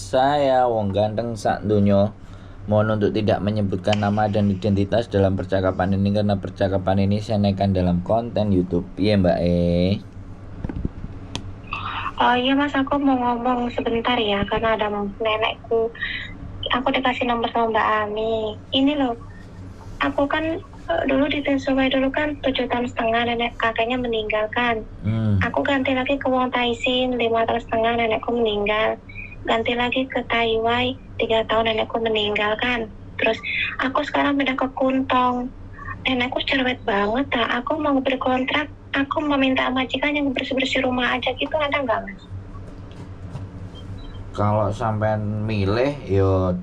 saya wong ganteng sak donya. Mohon untuk tidak menyebutkan nama dan identitas dalam percakapan ini karena percakapan ini saya naikkan dalam konten YouTube. Iya Mbak Oh iya Mas, aku mau ngomong sebentar ya, karena ada nenekku. Aku dikasih nomor sama Mbak Ami. Ini loh, aku kan dulu di Sungai dulu kan 7 tahun setengah nenek kakeknya meninggal kan. Aku ganti lagi ke Wong Taisin 5 tahun setengah nenekku meninggal. Ganti lagi ke Taiwai 3 tahun nenekku meninggal kan. Terus aku sekarang pindah ke Kuntong. Nenekku cerewet banget tak. Aku mau berkontrak. Aku mau minta majikan yang bersih-bersih rumah aja gitu, ada nggak Mas? Kalau sampean milih ya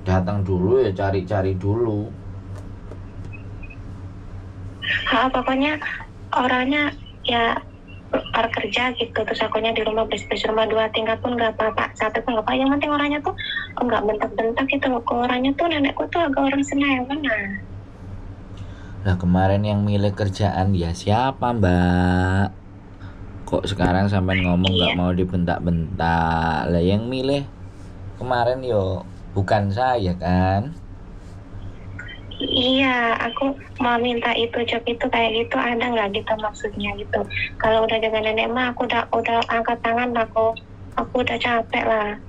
datang dulu ya cari-cari dulu. Pokoknya orangnya ya kerja gitu, terus akunya di rumah bersih-bersih rumah 2 tingkat pun nggak apa-apa, 1 pun nggak apa-apa. Yang penting orangnya tuh nggak bentak-bentak gitu. Orangnya tuh nenekku tuh agak orang Senayan benar. Nah kemarin yang milih kerjaan ya siapa Mbak? Kok sekarang sampean ngomong nggak mau dibentak-bentak? Lah yang milih kemarin yo bukan saya kan? Iya, aku mau minta itu job itu kayak gitu, ada nggak gitu maksudnya gitu. Kalau udah dengan nenek mah aku udah angkat tangan, aku udah capek lah.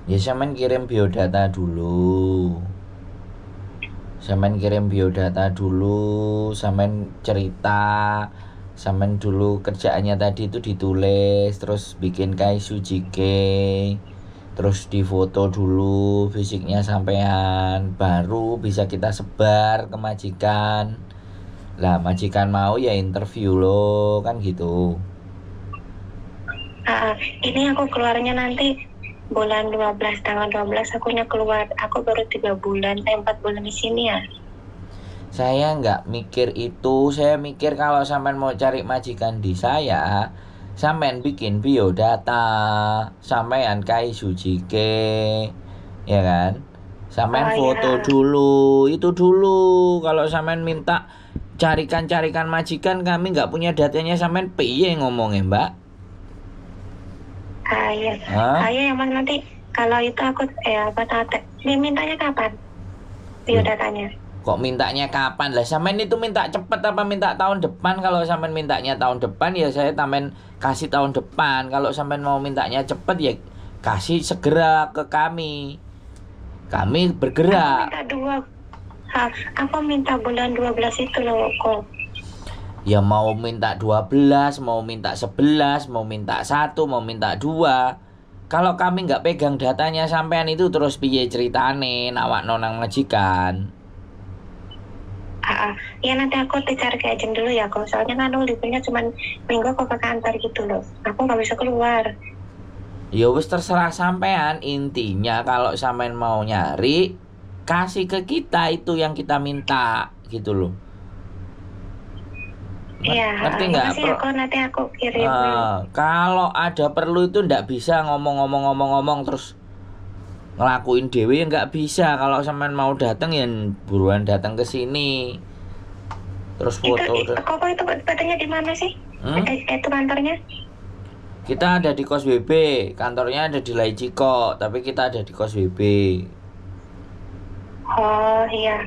Ya sampean kirim biodata dulu. Sampean cerita. Sampean dulu kerjaannya tadi itu ditulis, terus bikin kaisu jike. Terus difoto dulu fisiknya sampean, baru bisa kita sebar ke majikan. Lah majikan mau ya interview lo kan gitu. Ini aku keluarnya nanti bulan 12, tanggal 12 akunya keluar. Aku baru 3 bulan, 4 bulan di sini ya. Saya nggak mikir itu. Saya mikir kalau sampean mau cari majikan di saya, sampean bikin biodata, sampean kaisu jike, ya kan? Sampean foto dulu, itu dulu. Kalau sampean minta carikan majikan, kami nggak punya datanya, sampean piye ngomongnya Mbak? Iya. Yang Mas nanti kalau itu aku mintanya kapan? Biodatanya. Kok mintanya kapan? Lah sampean itu minta cepet apa minta tahun depan? Kalau sampean mintanya tahun depan ya saya tambahin kasih tahun depan. Kalau sampean mau mintanya cepet ya kasih segera ke kami. Kami bergerak. Aku minta bulan 12 itu loh kok. Ya mau minta 12, mau minta 11, mau minta 1, mau minta 2. Kalau kami nggak pegang datanya sampean itu terus piye ceritane nawak nonang majikan. Ya nanti aku cari ke agent dulu ya kok. Soalnya kan liburnya cuma minggu aku ke kantor gitu loh. Aku nggak bisa keluar. Ya wis terserah sampean. Intinya kalau sampean mau nyari, kasih ke kita itu yang kita minta gitu loh. Iya, ngerti nggak? Nanti aku kirim. Kalau ada perlu itu ndak bisa ngomong terus ngelakuin dewe ya nggak bisa. Kalau sampean mau datang ya buruan datang ke sini. Terus foto. Kok itu katanya di mana sih? Itu kantornya? Kita ada di Kos WB, kantornya ada di Laiciko, tapi kita ada di Kos WB. Oh iya.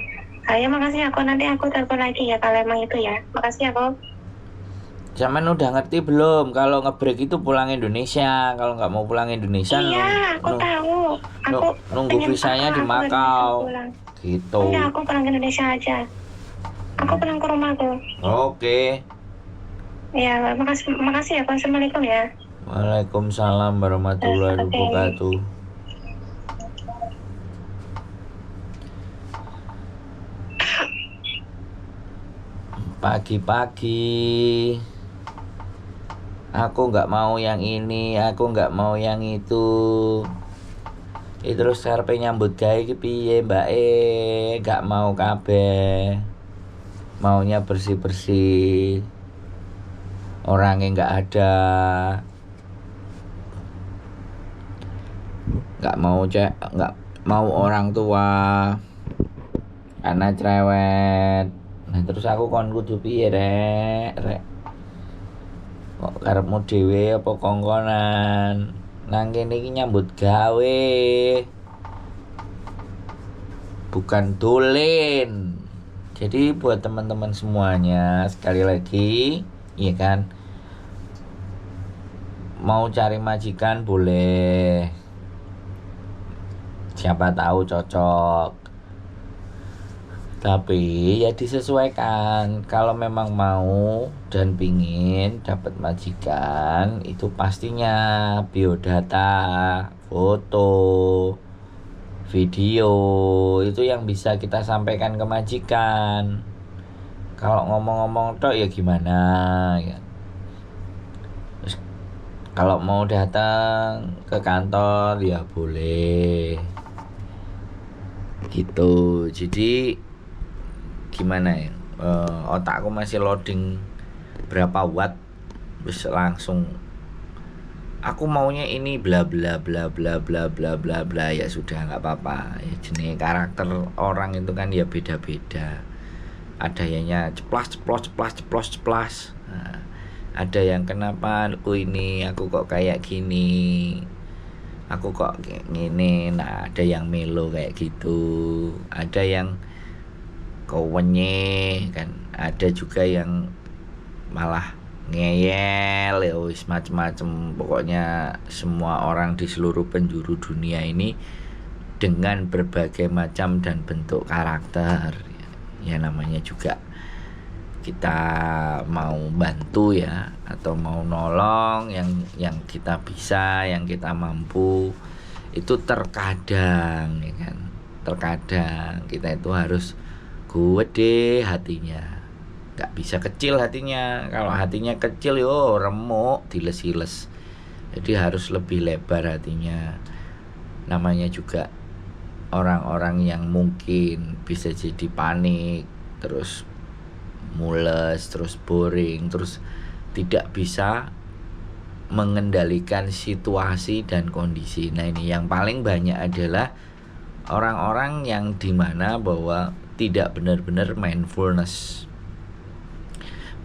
Makasih aku nanti aku telepon lagi ya kalau emang itu ya. Makasih aku. Zaman udah ngerti belum kalau ngebreak itu pulang Indonesia. Kalau nggak mau pulang Indonesia, iya, aku tahu. Aku nunggu visanya di Makau. Gitu. Enggak, aku pulang ke Indonesia aja. Aku pulang ke rumahku. Oke. Ya, makasih ya. Assalamualaikum ya. Waalaikumsalam warahmatullahi wabarakatuh. Pagi-pagi aku nggak mau yang ini, aku nggak mau yang itu. Terus karepe nyambut gawe iki piye Mbak nggak mau kabeh. Maunya bersih-bersih. Orangnya nggak ada. Nggak mau orang tua. Karena cerewet. Nah terus aku kon kudu piye rek. Kok karepmu dhewe apa kongkonan? nang kene iki nyambut gawe. Bukan dolen. Jadi buat teman-teman semuanya, sekali lagi, iya kan, mau cari majikan boleh, siapa tahu cocok, tapi ya disesuaikan. Kalau memang mau dan pingin dapat majikan, itu pastinya biodata, foto, video itu yang bisa kita sampaikan ke majikan. Kalau ngomong-ngomong tok ya gimana ya. Terus kalau mau datang ke kantor ya boleh. Gitu. Jadi gimana ya? Otakku masih loading berapa watt, terus langsung aku maunya ini bla bla bla bla bla bla bla bla, ya sudah nggak apa-apa ya, jenis karakter orang itu kan ya beda-beda, ada yangnya ceplas ceplos ceplas ceplos ceplas, nah, ada yang kenapa aku ini aku kok kayak gini, aku kok kayak gini, nah ada yang melo kayak gitu, ada yang kowenye kan, ada juga yang malah ngeyel ya wis macem-macem. Pokoknya semua orang di seluruh penjuru dunia ini dengan berbagai macam dan bentuk karakter ya, namanya juga kita mau bantu ya, atau mau nolong yang kita bisa, yang kita mampu, itu terkadang ya kan, terkadang kita itu harus gede hatinya, nggak bisa kecil hatinya. Kalau hatinya kecil yo remuk diles-iles, jadi harus lebih lebar hatinya. Namanya juga orang-orang yang mungkin bisa jadi panik, terus mules, terus boring, terus tidak bisa mengendalikan situasi dan kondisi. Nah ini yang paling banyak adalah orang-orang yang dimana bahwa tidak benar-benar mindfulness.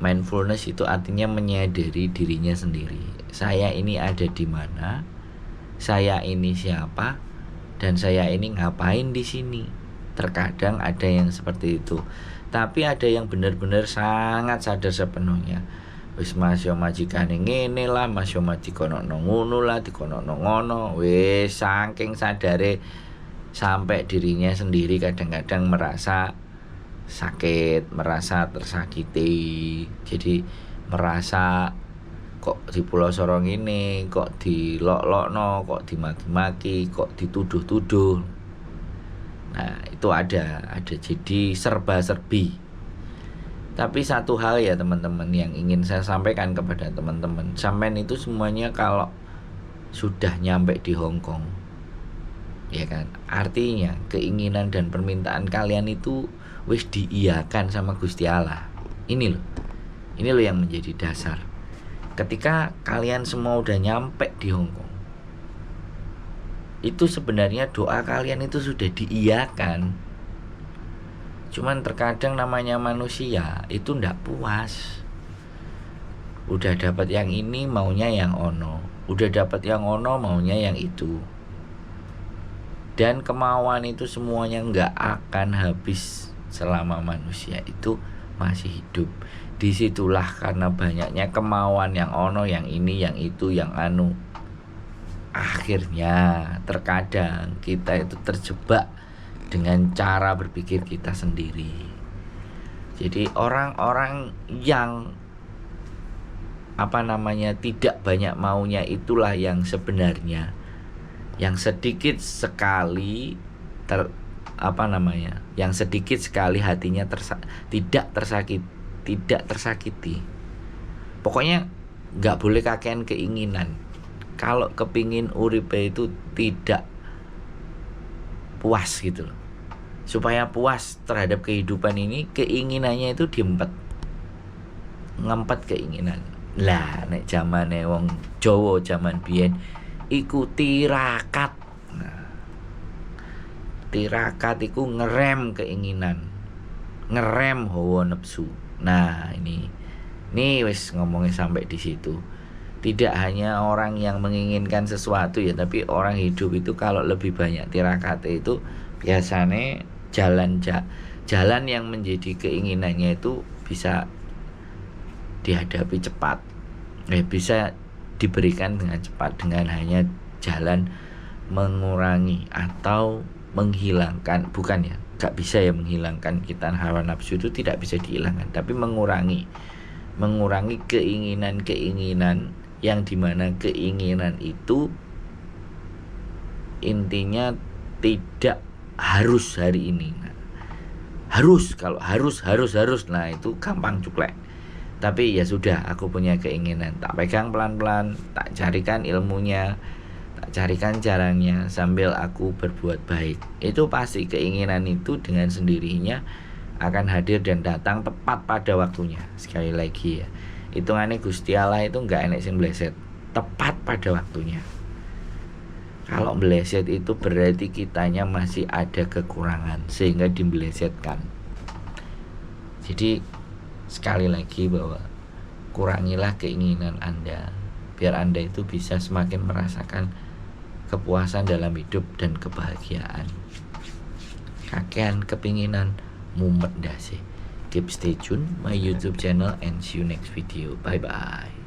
Mindfulness itu artinya menyadari dirinya sendiri. Saya ini ada di mana? Saya ini siapa? Dan saya ini ngapain di sini? Terkadang ada yang seperti itu. Tapi ada yang benar-benar sangat sadar sepenuhnya. Wis mas yo majikane ngene lah, mas yo majikono ngono lah, dikono ngono. Wis saking sadare sampai dirinya sendiri kadang-kadang merasa sakit, merasa tersakiti. Jadi merasa kok di Pulau Sorong ini kok dilok-lokno, kok dimaki-maki, kok dituduh-tuduh. Nah itu ada jadi serba-serbi. Tapi satu hal ya teman-teman yang ingin saya sampaikan kepada teman-teman, sampean itu semuanya kalau sudah nyampe di Hong Kong, ya kan, artinya keinginan dan permintaan kalian itu wis diiyakan sama Gusti Allah. Ini loh yang menjadi dasar. Ketika kalian semua udah nyampe di Hong Kong, itu sebenarnya doa kalian itu sudah diiyakan. Cuman terkadang namanya manusia itu ndak puas. Udah dapat yang ini maunya yang ono, udah dapat yang ono maunya yang itu. Dan kemauan itu semuanya nggak akan habis selama manusia itu masih hidup. Disitulah karena banyaknya kemauan yang ono, yang ini, yang itu, yang anu, akhirnya terkadang kita itu terjebak dengan cara berpikir kita sendiri. Jadi orang-orang yang tidak banyak maunya itulah yang sebenarnya yang sedikit sekali yang sedikit sekali hatinya tidak tersakiti. Pokoknya nggak boleh kakean keinginan. Kalau kepingin uripe itu tidak puas gitu loh. Supaya puas terhadap kehidupan ini, keinginannya itu ngempet keinginan. Lah nek zamane wong Jawa zaman biyen iku tirakat. Nah, tirakat iku ngerem keinginan, ngerem hawa nafsu. Nah, ini wis ngomongnya sampai di situ. tidak hanya orang yang menginginkan sesuatu ya, tapi orang hidup itu kalau lebih banyak tirakate itu biasanya jalan yang menjadi keinginannya itu bisa dihadapi cepat, bisa diberikan dengan cepat dengan hanya jalan mengurangi atau menghilangkan, bukan ya, gak bisa ya menghilangkan kita hawa nafsu itu tidak bisa dihilangkan, tapi mengurangi keinginan yang dimana keinginan itu intinya tidak harus hari ini. Nah, kalau harus nah itu gampang cuklek. Tapi ya sudah, aku punya keinginan, tak pegang pelan-pelan, tak carikan ilmunya, tak carikan caranya sambil aku berbuat baik. Itu pasti keinginan itu dengan sendirinya akan hadir dan datang tepat pada waktunya. Sekali lagi ya, hitungannya Gusti Allah itu enggak enek sing bleset, tepat pada waktunya. Kalau meleset itu berarti kitanya masih ada kekurangan sehingga dibelesetkan. Jadi sekali lagi bahwa kurangilah keinginan Anda biar Anda itu bisa semakin merasakan kepuasan dalam hidup dan kebahagiaan. Kakean kepinginan mumet ndase. Keep stay tune my YouTube channel and see you next video. Bye bye.